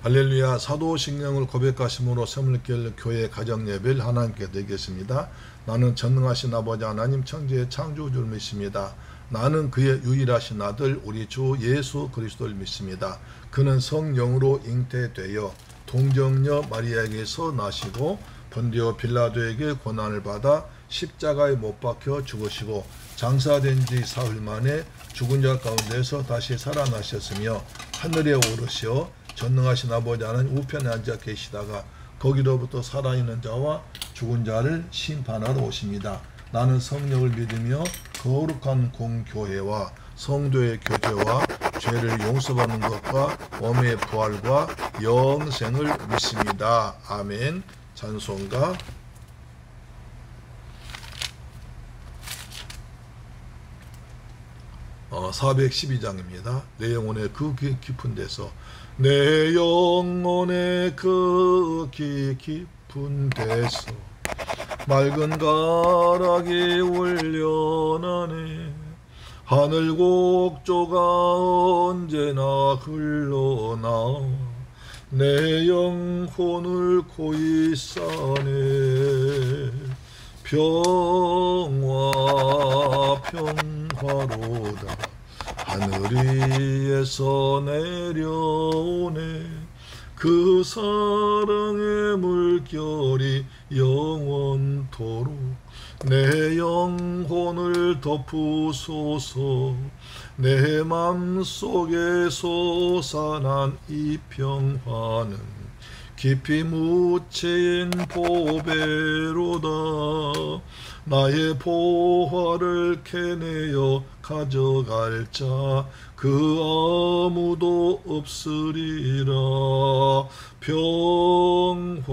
할렐루야. 사도신경을 고백하심으로 새물결 교회 가정예배를 하나님께 드리겠습니다. 나는 전능하신 아버지 하나님 천지의 창조주를 믿습니다. 나는 그의 유일하신 아들 우리 주 예수 그리스도를 믿습니다. 그는 성령으로 잉태되어 동정녀 마리아에게서 나시고 본디오 빌라도에게 고난을 받아 십자가에 못 박혀 죽으시고 장사된 지 사흘 만에 죽은 자 가운데서 다시 살아나셨으며 하늘에 오르시어 전능하신 아버지 하나님 우편에 앉아 계시다가 거기로부터 살아있는 자와 죽은 자를 심판하러 오십니다. 나는 성령을 믿으며 거룩한 공교회와 성도의 교제와 죄를 용서받는 것과 몸의 부활과 영생을 믿습니다. 아멘. 찬송가 412장입니다. 내 영혼의 그 깊은 데서, 내 영혼의 그 깊은 데서 맑은 가락이 울려나네. 하늘 곡조가 언제나 흘러나와 내 영혼을 고이 싸네. 평화 평화로다 하늘 위에서 내려오네. 그 사랑의 물결이 영원토록 내 영혼을 덮으소서. 내 맘속에 솟아난 이 평화는 깊이 묻힌 보배로다. 나의 보화를 캐내어 가져갈 자 그 아무도 없으리라. 평화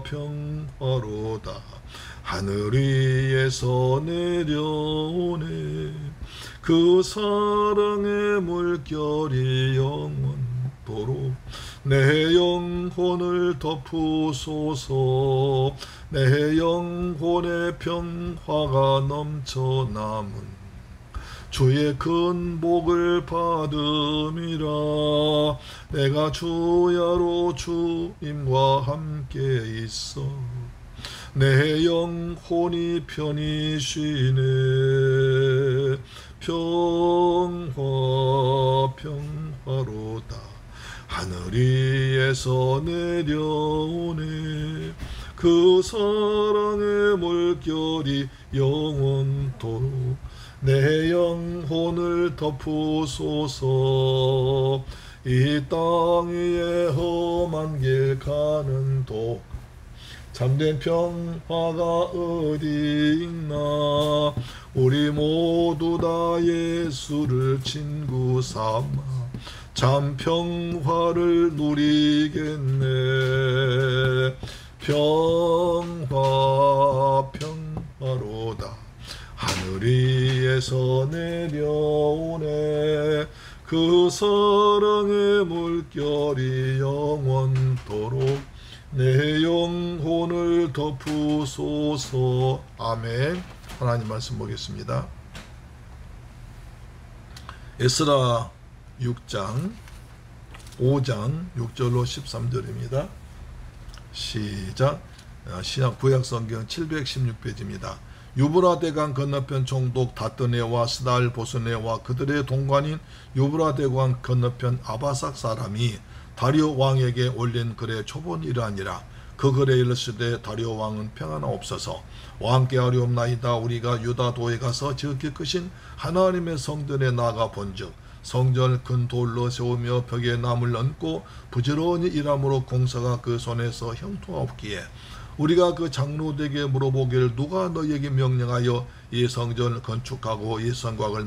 평화로다 하늘 위에서 내려오네. 그 사랑의 물결이 영원토록 내 영혼을 덮으소서. 내 영혼의 평화가 넘쳐남은 주의 큰 복을 받음이라. 내가 주야로 주님과 함께 있어 내 영혼이 편히 쉬네. 평화 평화로다 하늘 위에서 내려오네. 그 사랑의 물결이 영원토록 내 영혼을 덮으소서. 이 땅 위에 험한 길 가는 도 참된 평화가 어디 있나. 우리 모두 다 예수를 친구 삼아 참 평화를 누리겠네. 평화 평화로다 하늘 위에서 내려오네. 그 사랑의 물결이 영원토록 내 영혼을 덮으소서. 아멘. 하나님 말씀 보겠습니다. 에스라 6장 5장 6절로 13절입니다. 시작. 신약 구약성경 716페이지입니다. 유브라데강 건너편 총독 다뜨네와 스달 보스네와 그들의 동관인 유브라데강 건너편 아바삭 사람이 다리오 왕에게 올린 글의 초본이 이러하니라. 그 글에 이르시되 다리오 왕은 평안하옵소서. 왕께 하리옵나이다. 우리가 유다도에 가서 지극히 크신 하나님의 성전에 나가 본즉 성전을 큰 돌로 세우며 벽에 나무를 얹고 부지런히 일함으로 공사가 그 손에서 형통하옵기에 우리가 그 장로들에게 물어보기를 누가 너희에게 명령하여 이 성전을 건축하고 이 성곽을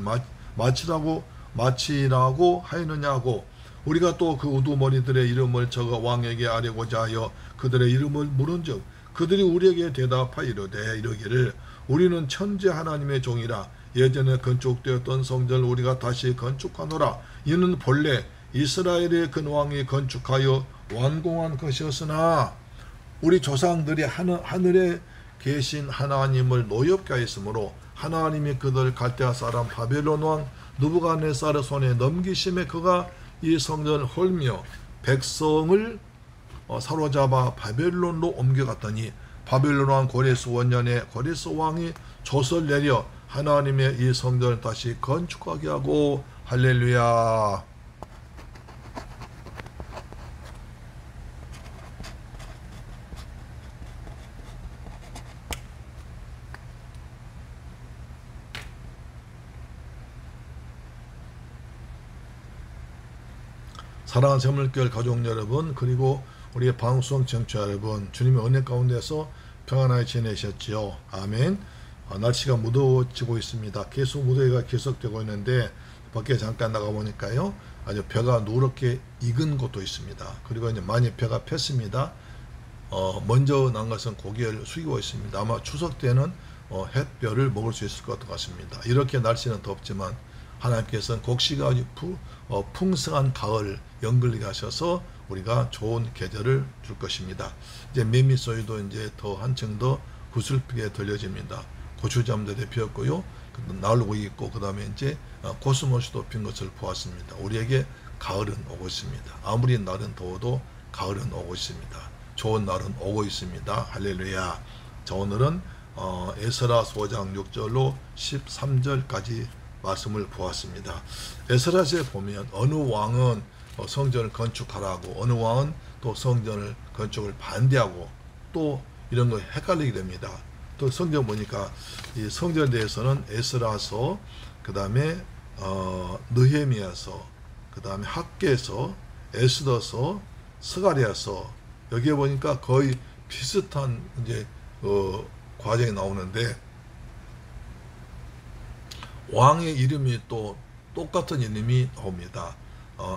마치라고 하였느냐고. 우리가 또 그 우두머리들의 이름을 적어 왕에게 아뢰고자 하여 그들의 이름을 물은즉 그들이 우리에게 대답하이르되 이르기를 우리는 천재 하나님의 종이라. 예전에 건축되었던 성전을 우리가 다시 건축하노라. 이는 본래 이스라엘의 근왕이 건축하여 완공한 것이었으나 우리 조상들이 하늘에 계신 하나님을 노엽게 하였으므로 하나님이 그들 갈대아 사람 바벨론 왕 느부갓네살 손에 넘기심에 그가 이 성전을 헐며 백성을 사로잡아 바벨론로 옮겨갔더니 바벨론 왕 고레스 원년에 고레스 왕이 조서를 내려 하나님의 이 성전을 다시 건축하게 하고 할렐루야. 사랑하는 새물교회 가족 여러분, 그리고 우리의 방송 청취자 여러분, 주님의 은혜 가운데서 평안하게 지내셨지요? 아멘. 날씨가 무더워지고 있습니다. 계속 무더위가 계속되고 있는데 밖에 잠깐 나가보니까요, 아주 벼가 누렇게 익은 곳도 있습니다. 그리고 이제 많이 벼가 폈습니다. 먼저 난 것은 고개를 숙이고 있습니다. 아마 추석 때는 햇볕을 먹을 수 있을 것 같습니다. 이렇게 날씨는 덥지만 하나님께서는 곡식이 아주 풍성한 가을 연글리게 하셔서 우리가 좋은 계절을 줄 것입니다. 이제 매미소리도 이제 더 한층 더 구슬프게 들려집니다. 고추잠들이 피었고요. 나르고 있고, 그 다음에 이제 코스모스도 핀 것을 보았습니다. 우리에게 가을은 오고 있습니다. 아무리 날은 더워도 가을은 오고 있습니다. 좋은 날은 오고 있습니다. 할렐루야. 자, 오늘은 에스라서 5장 6절로 13절까지 말씀을 보았습니다. 에스라서에 보면 어느 왕은 성전을 건축하라고, 어느 왕은 또 성전을 건축을 반대하고, 또 이런 거 헷갈리게 됩니다. 또 성경 보니까 이 성전에 대해서는 에스라서, 그 다음에 느헤미야서, 그 다음에 학개서, 에스더서, 스가랴서, 여기에 보니까 거의 비슷한 이제 과정이 나오는데, 왕의 이름이 또 똑같은 이름이 나옵니다.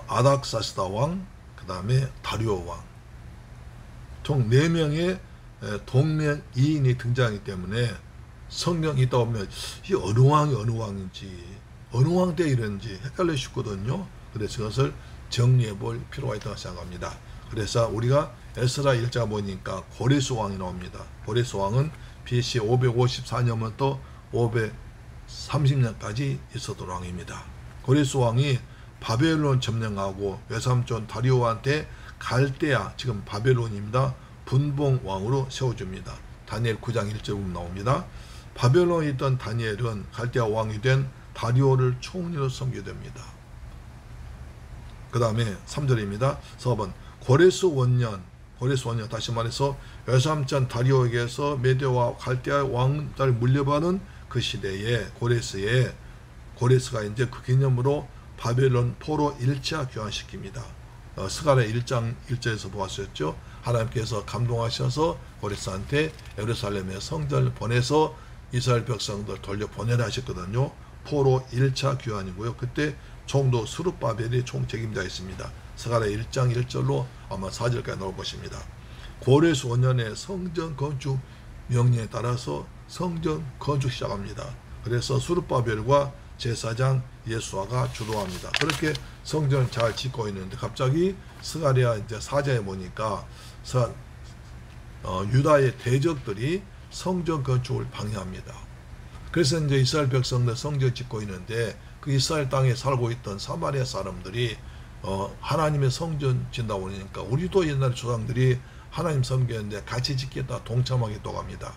아닥사스다 왕, 그 다음에 다리오 왕. 총 4명의 동명이인이 등장하기 때문에 성경이 있다 보면 이 어느 왕이 어느 왕인지, 어느 왕 때 이런지 헷갈려 싶거든요. 그래서 그것을 정리해 볼 필요가 있다고 생각합니다. 그래서 우리가 에스라 1장 보니까 고레스 왕이 나옵니다. 고레스 왕은 BC 554년부터 530년까지 있었던 왕입니다. 고레스 왕이 바벨론 점령하고 외삼촌 다리오한테 갈대아, 지금 바벨론입니다, 분봉 왕으로 세워줍니다. 다니엘 9장 1절 보면 나옵니다. 바벨론에 있던 다니엘은 갈대아 왕이 된 다리오를 총리로 섬기게 됩니다. 그 다음에 3절입니다. 4번 고레스 원년, 다시 말해서 외삼촌 다리오에게서 메대와 갈대아 왕자를 물려받은 그 시대에 고레스가 이제 그 기념으로 바벨론 포로 1차 교환시킵니다. 스가랴 1장 1절에서 보았었죠. 하나님께서 감동하셔서 고레스한테 예루살렘에 성전을 보내서 이스라엘 백성들 돌려보내라 하셨거든요. 포로 1차 교환이고요. 그때 총독 스룹바벨이 총책임자였습니다. 스가랴 1장 1절로 아마 4절까지 나올 것입니다. 고레스 5년에 성전 건축 명령에 따라서 성전 건축 시작합니다. 그래서 스룹바벨과 제사장 예수아가 주도합니다. 그렇게 성전을 잘 짓고 있는데 갑자기 스가랴 이제 4장에 보니까 유다의 대적들이 성전 건축을 방해합니다. 그래서 이제 이스라엘 백성들 성전 짓고 있는데 그 이스라엘 땅에 살고 있던 사마리아 사람들이 하나님의 성전 짓다고 그러니까 우리도 옛날 조상들이 하나님 섬겼는데 같이 짓겠다 동참하겠다고 합니다.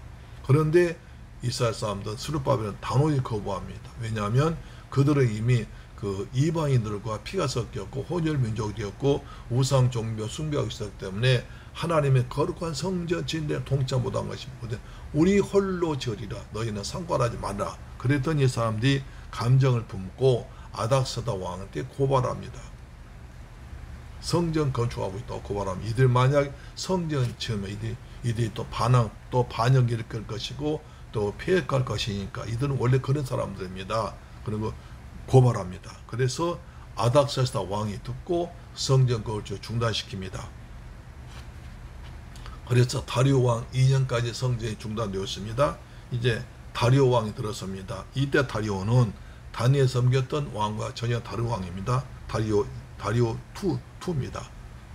그런데 이스라엘 사람들은 스룹바벨은 단호히 거부합니다. 왜냐하면 그들은 이미 그 이방인들과 피가 섞였고 혼혈 민족이었고 우상 종교 숭배하고 있었기 때문에 하나님의 거룩한 성전 짓는 데 동참 못한 것입니다. 우리 홀로 지으리라, 너희는 상관하지 마라. 그랬더니 이 사람들이 감정을 품고 아닥사다 왕한테 고발합니다. 성전 건축하고 있다고 고발하면 이들 만약 성전 지으면 이들이 또 반역을 일으킬 것이고 또 폐역할 것이니까 이들은 원래 그런 사람들입니다. 그리고 고발합니다. 그래서 아닥사스다 왕이 듣고 성전 건축을 중단시킵니다. 그래서 다리오 왕 2년까지 성전이 중단되었습니다. 이제 다리오 왕이 들어섭니다. 이때 다리오는 다니엘 섬겼던 왕과 전혀 다른 왕입니다. 다리오 2입니다.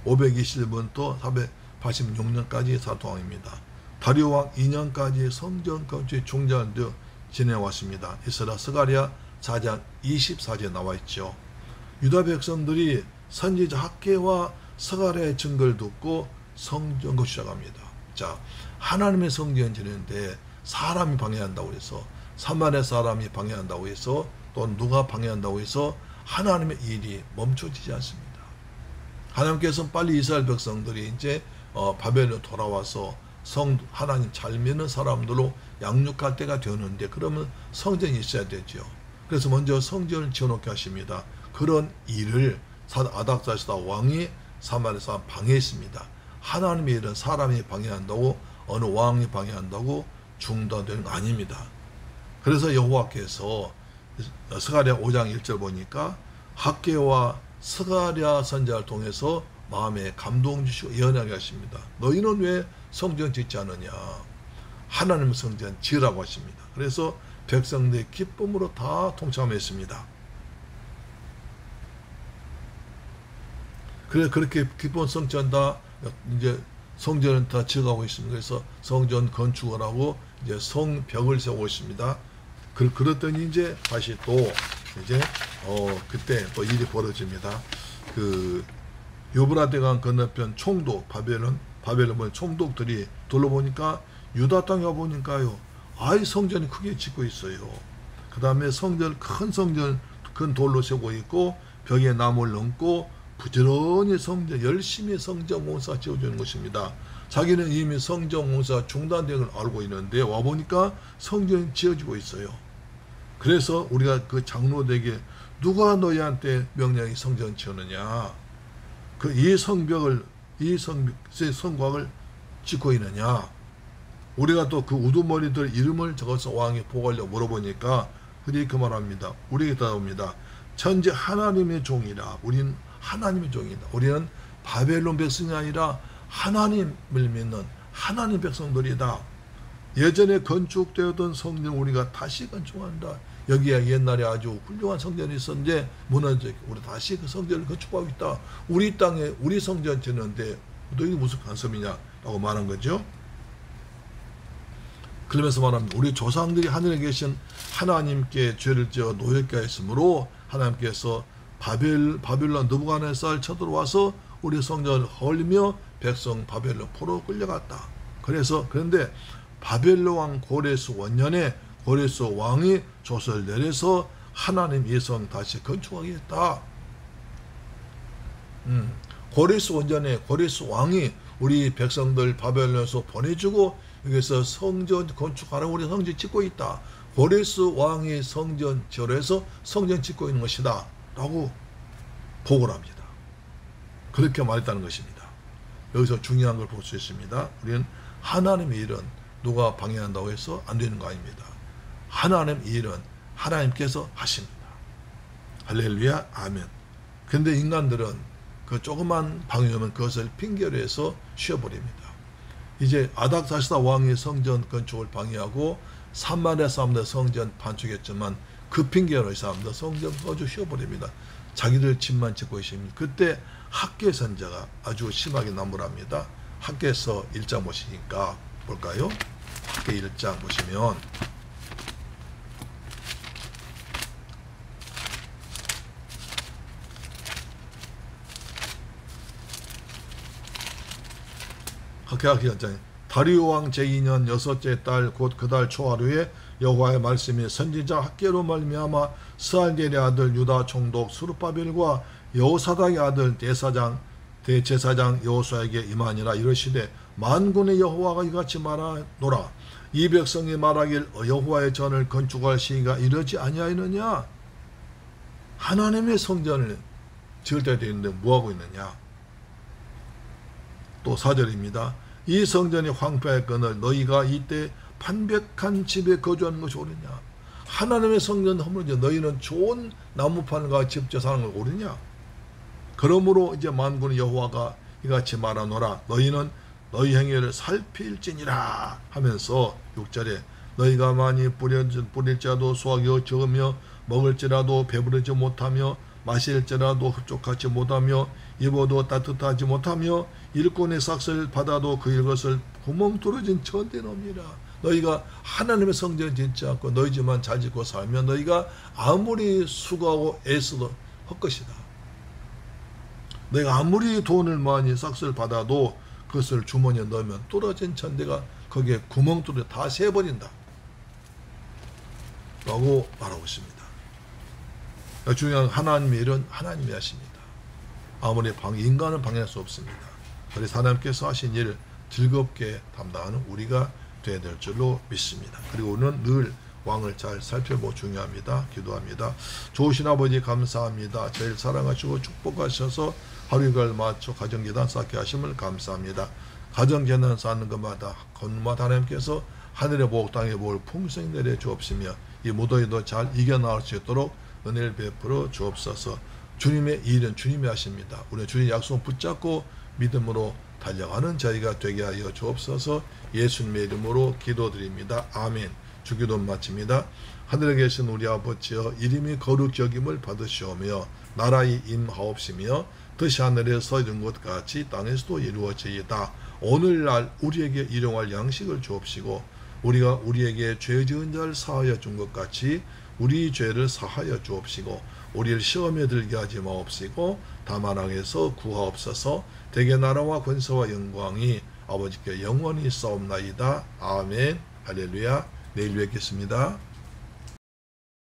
521년부터 486년까지 살았던 왕입니다. 다리오 왕 2년까지 성전 건축이 중단되어 지내왔습니다. 에스라 스가랴 4장 24절에 나와 있죠. 유다 백성들이 선지자 학개와 스가랴의 증거를 듣고 성전을 시작합니다. 자, 하나님의 성전 지는데 사람이 방해한다고 해서, 사마리아 사람이 방해한다고 해서, 또 누가 방해한다고 해서 하나님의 일이 멈춰지지 않습니다. 하나님께서는 빨리 이스라엘 백성들이 이제 바벨론 돌아와서 하나님 잘 믿는 사람들로 양육할 때가 되었는데, 그러면 성전이 있어야 되죠. 그래서 먼저 성전을 지어놓게 하십니다. 그런 일을 아닥사스다 왕이 사마리아 사람 방해했습니다. 하나님의 일은 사람이 방해한다고, 어느 왕이 방해한다고 중단되는 거 아닙니다. 그래서 여호와께서 스가랴 5장 1절 보니까 학개와 스가랴 선지자를 통해서 마음에 감동 주시고 예언하게 하십니다. 너희는 왜 성전 짓지 않느냐? 하나님의 성전 지으라고 하십니다. 그래서 백성들의 기쁨으로 다 동참했습니다. 그래서 그렇게 기쁜 성전 다 이제 성전은 다 지어가고 있습니다. 그래서 성전 건축을 하고 이제 성벽을 세우고 있습니다. 그랬더니 이제 다시 또 이제 그때 또 일이 벌어집니다. 그 유브라데강 건너편 총독 바벨론 총독들이 둘러보니까 유다 땅에 와보니까요, 아이 성전이 크게 짓고 있어요. 그 다음에 큰 성전 큰 돌로 세우고 있고 벽에 나무를 얹고 부지런히 열심히 성전 공사 지어주는 것입니다. 자기는 이미 성전 공사 중단된 걸 알고 있는데 와보니까 성전이 지어지고 있어요. 그래서 우리가 그 장로들에게 누가 너희한테 명령이 성전 지었느냐? 이 성벽을, 이 성곽을 짓고 있느냐? 우리가 또 그 우두머리들 이름을 적어서 왕이 보고하려고 물어보니까 그들이 그 말합니다. 우리에게答옵니다. 천지 하나님의 종이라. 우리는 하나님의 종이다. 우리는 바벨론 백성이 아니라 하나님을 믿는 하나님 백성들이다. 예전에 건축되었던 성전 우리가 다시 건축한다. 여기에 옛날에 아주 훌륭한 성전이 있었는데 무너져, 우리 다시 그 성전을 건축하고 있다. 우리 땅에 우리 성전 짓는데 너희 무슨 간섭이냐 라고 말한 거죠. 그러면서 말합니다. 우리 조상들이 하늘에 계신 하나님께 죄를 지어 노예가 했으므로 하나님께서 바벨론 느부갓네살 쳐들어와서 우리 성전을 헐며 백성 바벨론 포로 끌려갔다. 그런데 바벨론 왕 고레스 원년에 고레스 왕이 조서를 내려서 하나님 이 성 다시 건축하게 했다. 고레스 원년에 고레스 왕이 우리 백성들 바벨론에서 보내주고 여기서 성전 건축하라고 우리 성전 짓고 있다. 고레스 왕이 성전 절에서 성전 짓고 있는 것이다 라고 보고를 합니다. 그렇게 말했다는 것입니다. 여기서 중요한 걸 볼 수 있습니다. 우리는 하나님의 일은 누가 방해한다고 해서 안 되는 거 아닙니다. 하나님의 일은 하나님께서 하십니다. 할렐루야, 아멘. 근데 인간들은 그 조그만 방해하면 그것을 핑계로 해서 쉬어버립니다. 이제 아닥사스다 왕이 성전 건축을 방해하고 사마리아 사람들 성전 반축했지만 그 핑계로 이 사람들 성전 거주 쉬어버립니다. 자기들 집만 짓고 있습니다. 그때 학개 선자가 아주 심하게 나무랍니다. 학개서 1장 보시니까 볼까요? 학개 1장 보시면 학개 1장 다리오 왕 제2년 여섯째 달 곧 그 달 초하루에 여호와의 말씀이 선지자 학개로 말미암아 스알겔의 아들 유다 총독 스룹바벨과 여호사닥의 아들 대제사장 여호수아에게 임하니라. 이르시되 만군의 여호와가 이같이 말하노라. 이 백성이 말하길 여호와의 전을 건축할 시기가 이르지 아니하였느냐? 하나님의 성전을 지을 때 되는데 뭐하고 있느냐? 또 4절입니다. 이 성전이 황폐했거늘 너희가 이때 판백한 집에 거주하는 것이 옳으냐? 하나님의 성전 허물지 너희는 좋은 나무판과 집져 사는 걸 옳으냐? 그러므로 이제 만군의 여호와가 이같이 말하노라. 너희는 너희 행위를 살필지니라 하면서 6절에 너희가 많이 뿌릴지라도 수확이 적으며 먹을지라도 배부르지 못하며 마실지라도 흡족하지 못하며 입어도 따뜻하지 못하며 일꾼의 삭슬 받아도 그 일것을 구멍 뚫어진 천대놈이라. 너희가 하나님의 성전을 짓지 않고 너희 집만 잘 짓고 살면 너희가 아무리 수고하고 애써도 헛것이다. 내가 아무리 돈을 많이 싹쓸 받아도 그것을 주머니에 넣으면 떨어진 천대가 거기에 구멍 뚫려 다 새버린다 라고 말하고 있습니다. 중요한 하나님의 일은 하나님이 하십니다. 아무리 인간은 방해할 수 없습니다. 그래서 하나님께서 하신 일을 즐겁게 담당하는 우리가 되어야 될 줄로 믿습니다. 그리고 우리는 늘 왕을 잘 살펴보고 중요합니다. 기도합니다. 좋으신 아버지 감사합니다. 저희를 사랑하시고 축복하셔서 하루를 맞춰 가정재단 쌓게 하심을 감사합니다. 가정재단 쌓는 것마다 건마다 하나님께서 하늘의 복 땅의 복을 풍성히 내려 주옵시며 이 무더위도 잘 이겨나갈 수 있도록 은혜를 베풀어 주옵소서. 주님의 일은 주님이 하십니다. 우리 주님의 약속을 붙잡고 믿음으로 달려가는 저희가 되게 하여 주옵소서. 예수님의 이름으로 기도드립니다. 아멘. 주기도 마칩니다. 하늘에 계신 우리 아버지여 이름이 거룩히 여김을 받으시오며 나라의 임하옵시며 뜻이 하늘에서 이룬 것 같이 땅에서도 이루어지이다. 오늘날 우리에게 일용할 양식을 주옵시고 우리가 우리에게 죄 지은 자를 사하여 준 것 같이 우리 죄를 사하여 주옵시고 우리를 시험에 들게 하지 마옵시고 다만 악에서 구하옵소서. 대개 나라와 권세와 영광이 아버지께 영원히 싸움나이다. 아멘. 할렐루야. 내일 뵙겠습니다.